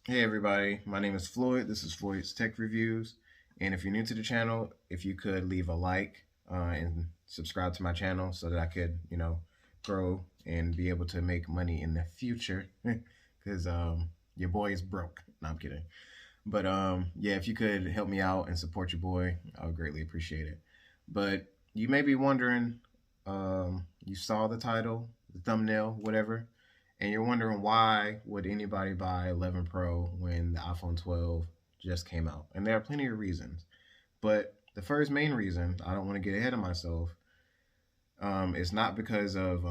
Hey everybody, my name is Floyd. This is Floyd's Tech Reviews. And if you're new to the channel, if you could leave a like and subscribe to my channel so that I could, grow and be able to make money in the future. Because your boy is broke. No, I'm kidding. But yeah, if you could help me out and support your boy, I would greatly appreciate it. But you may be wondering, you saw the title, the thumbnail, whatever, and you're wondering why would anybody buy 11 Pro when the iPhone 12 just came out? And there are plenty of reasons. But the first main reason, I don't want to get ahead of myself, it's not because of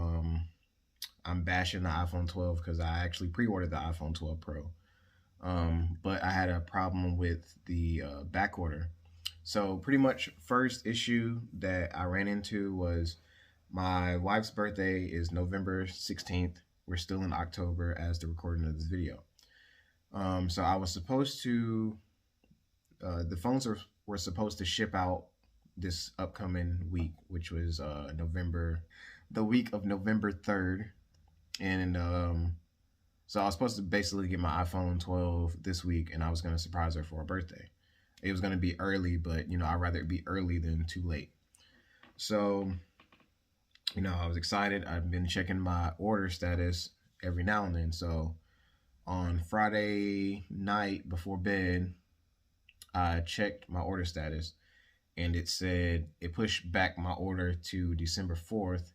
I'm bashing the iPhone 12 because I actually pre-ordered the iPhone 12 Pro. But I had a problem with the back order. So pretty much first issue that I ran into was my wife's birthday is November 16th. We're still in October as the recording of this video. So I was supposed to, the phones were supposed to ship out this upcoming week, which was the week of November 3rd. And so I was supposed to basically get my iPhone 12 this week, and I was going to surprise her for her birthday. It was going to be early, but, I'd rather it be early than too late. So, I was excited. I've been checking my order status every now and then. So on Friday night before bed, I checked my order status, and it said it pushed back my order to December 4th.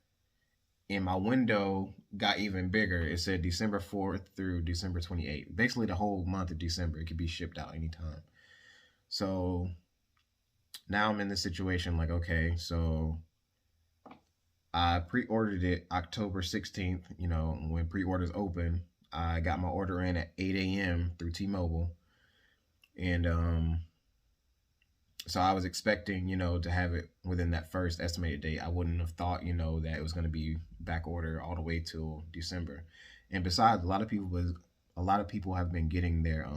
And my window got even bigger. It said December 4th through December 28th. Basically the whole month of December. It could be shipped out anytime. So now I'm in this situation like, okay, so I pre-ordered it October 16th, when pre-orders open. I got my order in at 8 a.m. through T-Mobile. And so I was expecting, to have it within that first estimated date. I wouldn't have thought, that it was going to be back order all the way till December. And besides, a lot of people have been getting their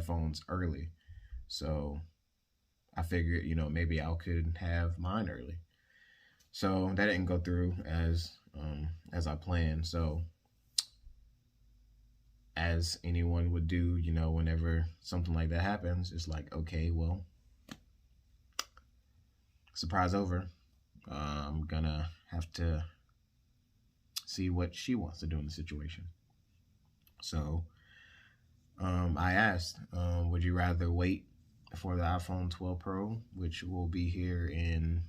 phones early. So I figured, maybe I could have mine early. So that didn't go through as I planned. So as anyone would do, whenever something like that happens, it's like, okay, well, surprise over. I'm gonna have to see what she wants to do in the situation. So I asked, would you rather wait for the iPhone 12 Pro, which will be here in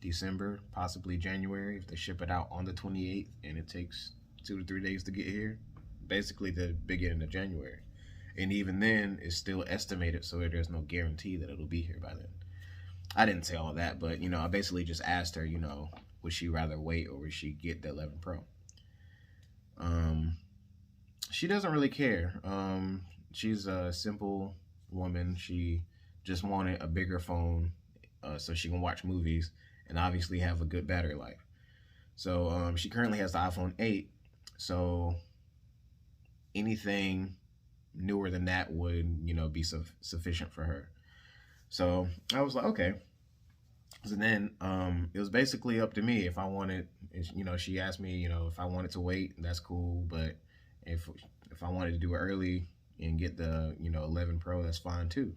December, possibly January, if they ship it out on the 28th and it takes 2 to 3 days to get here, basically the beginning of January. And even then, it's still estimated, so there's no guarantee that it'll be here by then. I didn't say all that, but, I basically just asked her, would she rather wait or would she get the 11 Pro? She doesn't really care. She's a simple woman. She just wanted a bigger phone so she can watch movies and obviously have a good battery life. So she currently has the iPhone 8. So anything newer than that would, be sufficient for her. So I was like, okay. So then it was basically up to me if I wanted, she asked me, if I wanted to wait, that's cool. But if I wanted to do it early and get the, 11 Pro, that's fine too.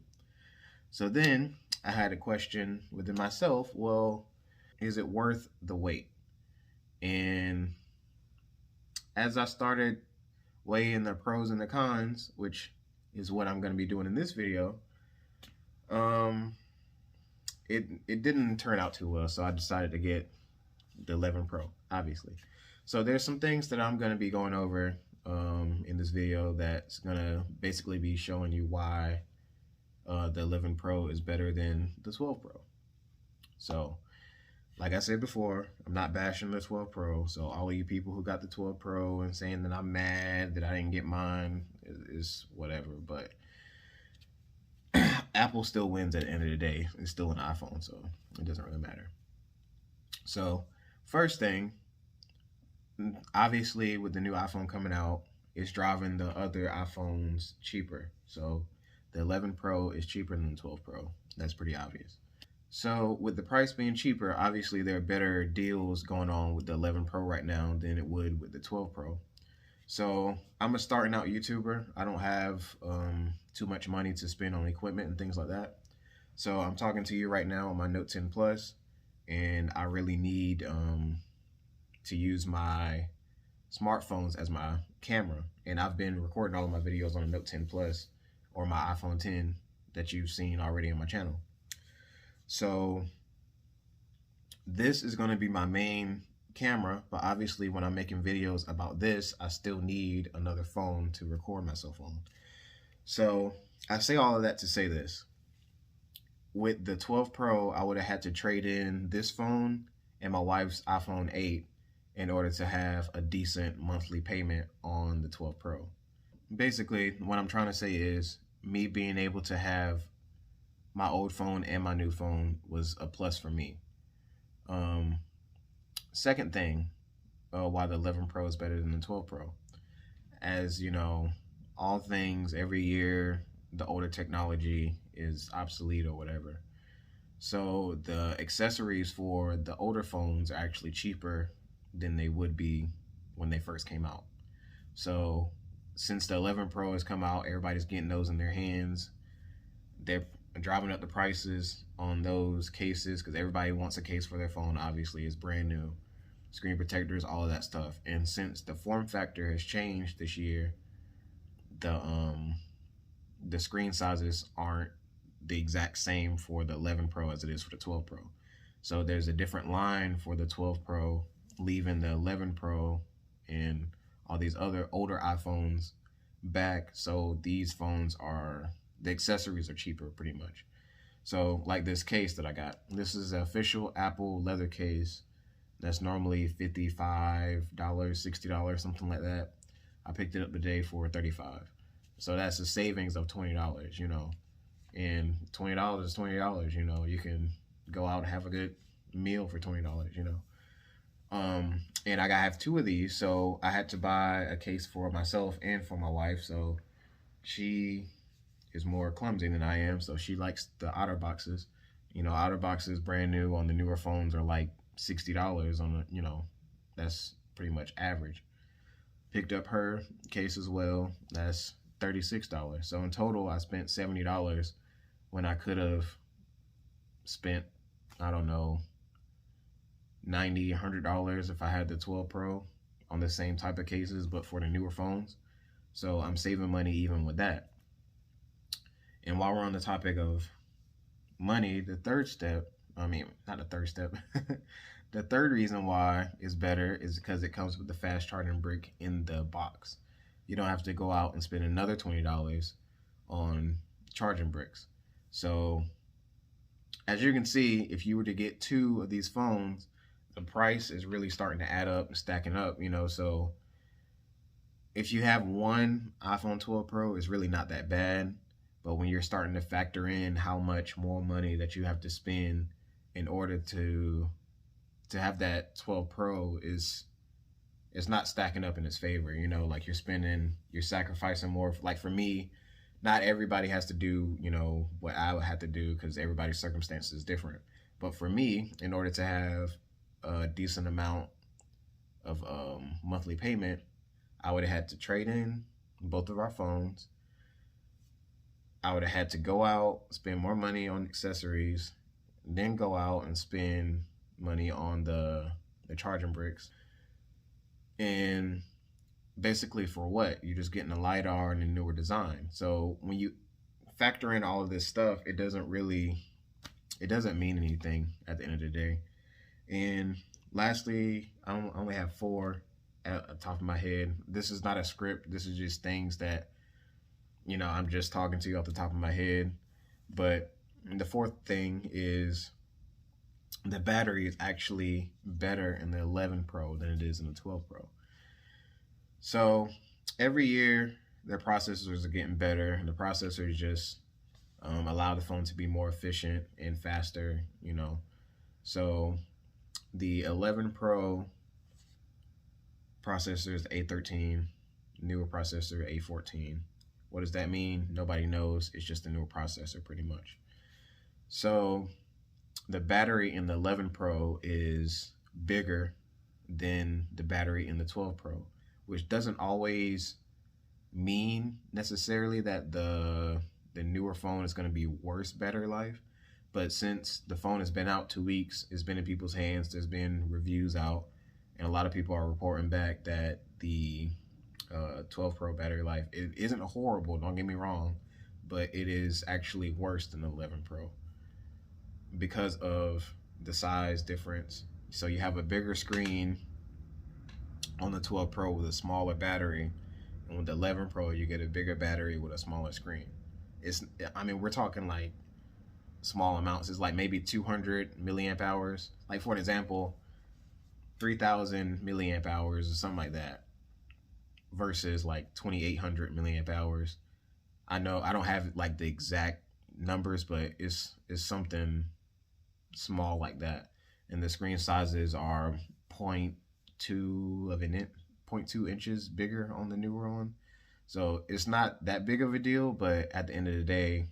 So then I had a question within myself, well, is it worth the wait? And as I started weighing the pros and the cons, which is what I'm going to be doing in this video, it didn't turn out too well. So I decided to get the 11 Pro, obviously. So there's some things that I'm going to be going over in this video that's going to basically be showing you why the 11 Pro is better than the 12 Pro. So, like I said before, I'm not bashing the 12 Pro. So all of you people who got the 12 Pro and saying that I'm mad that I didn't get mine is whatever. But Apple still wins at the end of the day. It's still an iPhone, so it doesn't really matter. So first thing, obviously with the new iPhone coming out, it's driving the other iPhones cheaper. So the 11 Pro is cheaper than the 12 Pro. That's pretty obvious. So with the price being cheaper, obviously there are better deals going on with the 11 Pro right now than it would with the 12 Pro. So I'm a starting out YouTuber. I don't have too much money to spend on equipment and things like that. So I'm talking to you right now on my Note 10 Plus, and I really need to use my smartphones as my camera. And I've been recording all of my videos on the Note 10 Plus or my iPhone 10 that you've seen already on my channel. So this is going to be my main camera, but obviously when I'm making videos about this, I still need another phone to record myself on. So I say all of that to say this. With the 12 Pro, I would have had to trade in this phone and my wife's iPhone 8 in order to have a decent monthly payment on the 12 Pro. Basically, what I'm trying to say is me being able to have my old phone and my new phone was a plus for me. Second thing, why the 11 Pro is better than the 12 Pro. As you know, all things every year, the older technology is obsolete or whatever. So the accessories for the older phones are actually cheaper than they would be when they first came out. So since the 11 Pro has come out, everybody's getting those in their hands. They're driving up the prices on those cases because everybody wants a case for their phone. Obviously, it's brand new. Screen protectors, all of that stuff. And since the form factor has changed this year, the screen sizes aren't the exact same for the 11 Pro as it is for the 12 Pro. So there's a different line for the 12 Pro, leaving the 11 Pro and all these other older iPhones back. So these phones are, the accessories are cheaper pretty much. So like this case that I got, this is an official Apple leather case that's normally $55, $60, something like that. I picked it up today for $35. So that's a savings of $20, you know. And $20 is $20, you know. You can go out and have a good meal for $20, you know. And I have two of these, so I had to buy a case for myself and for my wife. So she is more clumsy than I am, so she likes the OtterBoxes. You know, OtterBoxes brand new on the newer phones are like $60 on the, you know, that's pretty much average. Picked up her case as well. That's $36. So in total, I spent $70 when I could have spent, I don't know, $90, $100 if I had the 12 Pro on the same type of cases, but for the newer phones. So I'm saving money even with that. And while we're on the topic of money, the third step, I mean, not the third step, the third reason why it's better is because it comes with the fast charging brick in the box. You don't have to go out and spend another $20 on charging bricks. So as you can see, if you were to get two of these phones, the price is really starting to add up and stacking up, you know. So if you have one iPhone 12 Pro, it's really not that bad. But when you're starting to factor in how much more money that you have to spend in order to have that 12 Pro, it's not stacking up in its favor, you know. Like you're sacrificing more. Like for me, not everybody has to do, you know, what I would have to do because everybody's circumstances is different. But for me, in order to have a decent amount of monthly payment, I would have had to trade in both of our phones. I would have had to go out, spend more money on accessories, then go out and spend money on the charging bricks. And basically for what? You're just getting a LiDAR and a newer design. So when you factor in all of this stuff, it doesn't mean anything at the end of the day. And lastly, I only have four at the top of my head. This is not a script. This is just things that, you know, I'm just talking to you off the top of my head. But the fourth thing is the battery is actually better in the 11 Pro than it is in the 12 Pro. So every year, their processors are getting better, and the processors just allow the phone to be more efficient and faster, you know. So the 11 Pro processor is A13, newer processor A14. What does that mean? Nobody knows. It's just a newer processor pretty much. So the battery in the 11 Pro is bigger than the battery in the 12 Pro, which doesn't always mean necessarily that the newer phone is going to be worse battery life. But since the phone has been out 2 weeks, it's been in people's hands, there's been reviews out, and a lot of people are reporting back that the 12 Pro battery life, it isn't horrible, don't get me wrong, but it is actually worse than the 11 Pro because of the size difference. So you have a bigger screen on the 12 Pro with a smaller battery, and with the 11 Pro you get a bigger battery with a smaller screen. I mean, we're talking like small amounts. It's like maybe 200 milliamp hours. Like for an example, 3,000 milliamp hours or something like that versus like 2,800 milliamp hours. I know I don't have like the exact numbers, but it's something small like that. And the screen sizes are 0.2 of an inch, 0.2 inches bigger on the newer one. So it's not that big of a deal, but at the end of the day,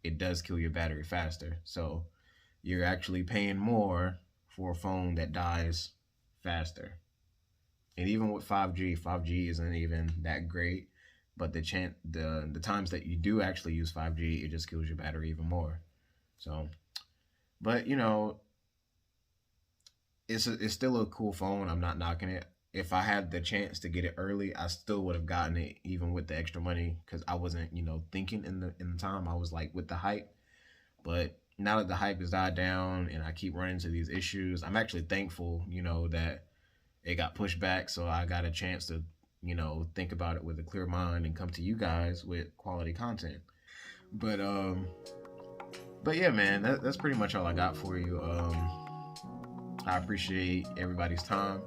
it does kill your battery faster. So you're actually paying more for a phone that dies faster. And even with 5G isn't even that great. But the times that you do actually use 5G, it just kills your battery even more. So, but you know, it's still a cool phone. I'm not knocking it. If I had the chance to get it early, I still would have gotten it even with the extra money, because I wasn't, thinking in the time. I was like with the hype. But now that the hype has died down and I keep running into these issues, I'm actually thankful, that it got pushed back, so I got a chance to, think about it with a clear mind and come to you guys with quality content. But yeah, man, that's pretty much all I got for you. I appreciate everybody's time.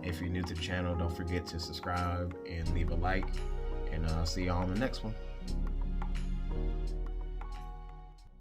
If you're new to the channel, don't forget to subscribe and leave a like. And I'll see y'all on the next one.